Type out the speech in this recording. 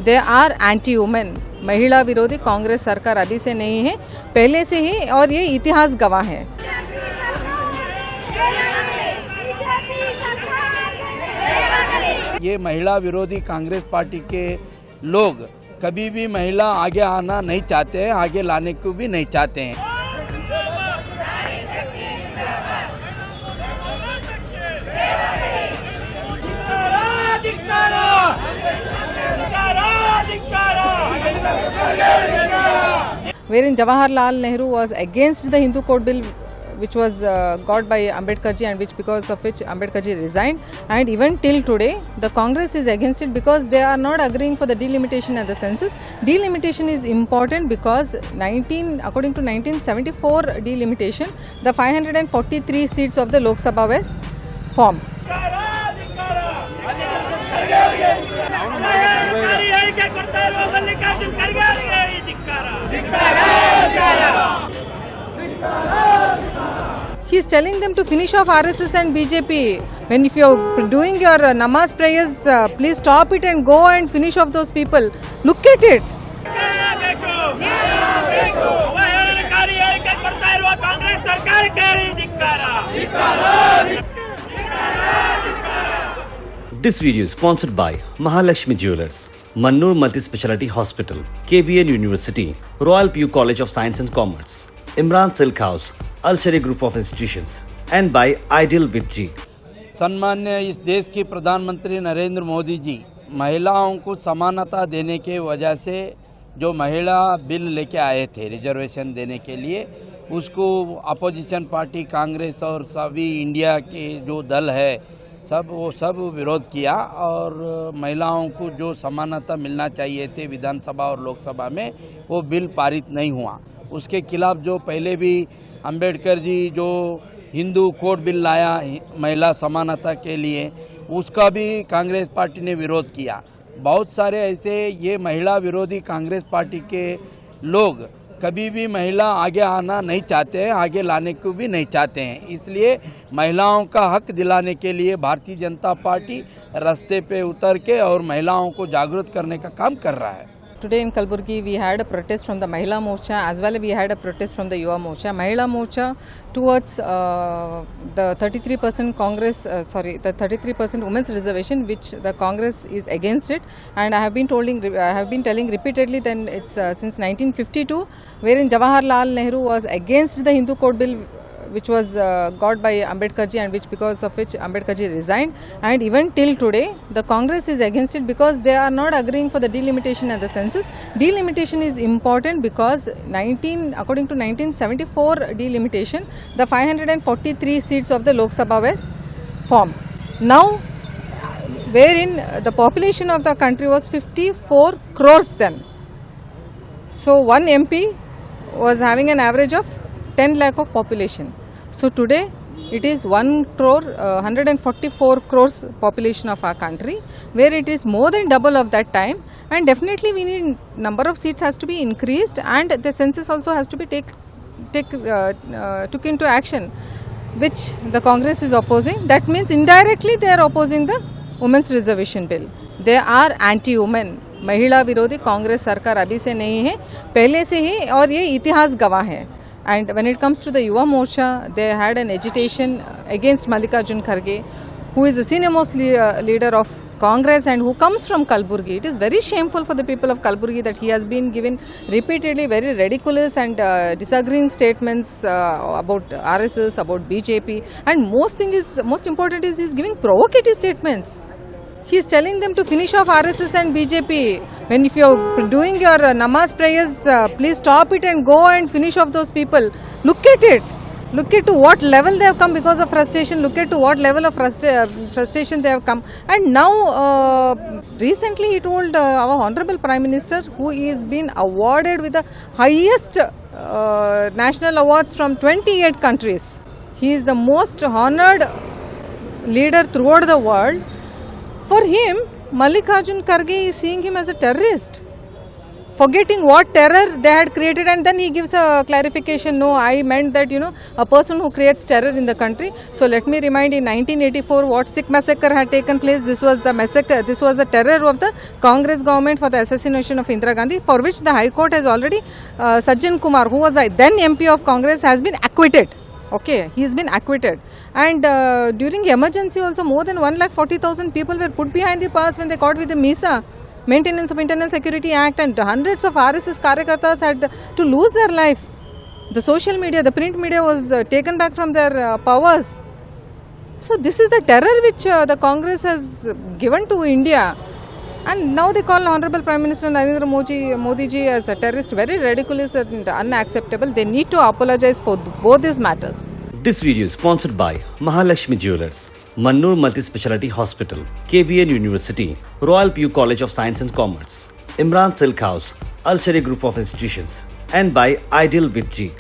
They are anti women. महिला विरोधी कांग्रेस सरकार अभी से नहीं है, पहले से ही, और ये इतिहास गवाह है। ये महिला विरोधी कांग्रेस पार्टी के लोग कभी भी महिला आगे आना नहीं चाहते हैं, आगे लाने को भी नहीं चाहते हैं। Wherein Jawaharlal Nehru was against the Hindu Code Bill, which was got by Ambedkar ji, and which because of which Ambedkar ji resigned, and even till today the Congress is against it because they are not agreeing for the delimitation and the census. Delimitation is important because according to 1974 delimitation, the 543 seats of the Lok Sabha were formed. He is telling them to finish off RSS and BJP. When if you are doing your namaz prayers, please stop it and go and finish off those people. Look at it. This video is sponsored by Mahalakshmi Jewelers, Mannur Multi-Speciality Hospital, KBN University, Royal PU College of Science and Commerce, Imran Silk House, Al Sharia Group of Institutions, and by Ideal with G. सम्मान्य इस देश के प्रधानमंत्री नरेंद्र मोदी जी महिलाओं को समानता देने के वजह से जो महिला बिल लेके आए थे रिजर्वेशन देने के लिए, उसको अपोजिशन पार्टी कांग्रेस और सभी इंडिया के जो दल है वो सब विरोध किया, और महिलाओं को जो समानता मिलना चाहिए थे विधानसभा और लोकसभा में वो बिल पारित नहीं हुआ। उसके खिलाफ जो पहले भी अंबेडकर जी जो हिंदू कोड बिल लाया महिला समानता के लिए, उसका भी कांग्रेस पार्टी ने विरोध किया। बहुत सारे ऐसे ये महिला विरोधी कांग्रेस पार्टी के लोग कभी भी महिला आगे आना नहीं चाहते हैं, आगे लाने को भी नहीं चाहते हैं। इसलिए महिलाओं का हक दिलाने के लिए भारतीय जनता पार्टी रास्ते पे उतर के और महिलाओं को जागरूक करने का काम कर रहा है। Today in Kalburgi we had a protest from the Mahila Morcha, as well we had a protest from the Yuva Morcha. Mahila Morcha towards the 33% the 33% women's reservation, which the Congress is against it, and I have been telling repeatedly that it's since 1952, wherein Jawaharlal Nehru was against the Hindu Code Bill, which was got by Ambedkar ji, and which because of which Ambedkar ji resigned, and even till today the Congress is against it because they are not agreeing for the delimitation and the census. Delimitation is important because according to 1974 delimitation, the 543 seats of the Lok Sabha were formed. Now, wherein the population of the country was 54 crores then. So one MP was having an average of 10 lakh of population. So today it is 144 crores population of our country, where it is more than double of that time, and definitely we need number of seats has to be increased, and the census also has to be took into action, which the Congress is opposing. That means indirectly they are opposing the women's reservation bill. They are anti-women. महिला विरोधी कांग्रेस सरकार अभी से नहीं है, पहले से ही, और ये इतिहास गवाह है। And when it comes to the Yuva Morcha, they had an agitation against Mallikarjun Kharge, who is the senior most leader of Congress and who comes from Kalburgi. It is very shameful for the people of Kalburgi that he has been given repeatedly very ridiculous and disagreeing statements about RSS, about BJP, and most important is he is giving provocative statements. He is telling them to finish off RSS and BJP. When if you are doing your namaz prayers, please stop it and go and finish off those people. Look at it. Look at to what level they have come because of frustration. Look at to what level of frustration they have come. And now, recently he told our Honorable Prime Minister, who is been awarded with the highest national awards from 28 countries. He is the most honored leader throughout the world. For him, Mallikarjun Kharge is seeing him as a terrorist. forgetting what terror they had created, and then he gives a clarification. No, I meant that, you know, a person who creates terror in the country. So let me remind, in 1984 what Sikh massacre had taken place. This was the massacre, this was the terror of the Congress government for the assassination of Indira Gandhi, for which the High Court has already Sajjan Kumar, who was the then MP of Congress, has been acquitted. Okay, he has been acquitted. And during emergency also, more than 1,40,000 people were put behind the bars when they caught with the MISA, Maintenance of Internal Security Act, and hundreds of RSS Karyakartas had to lose their life. The social media, the print media was taken back from their powers. So this is the terror which the Congress has given to India. And now they call Honorable Prime Minister Narendra Modi ji as a terrorist. Very ridiculous and unacceptable. They need to apologize for both these matters. This video is sponsored by Mahalakshmi Jewelers, Mannur Multi-Speciality Hospital, KBN University, Royal PU College of Science and Commerce, Imran Silk House, Al Sharia Group of Institutions, and by Ideal with G.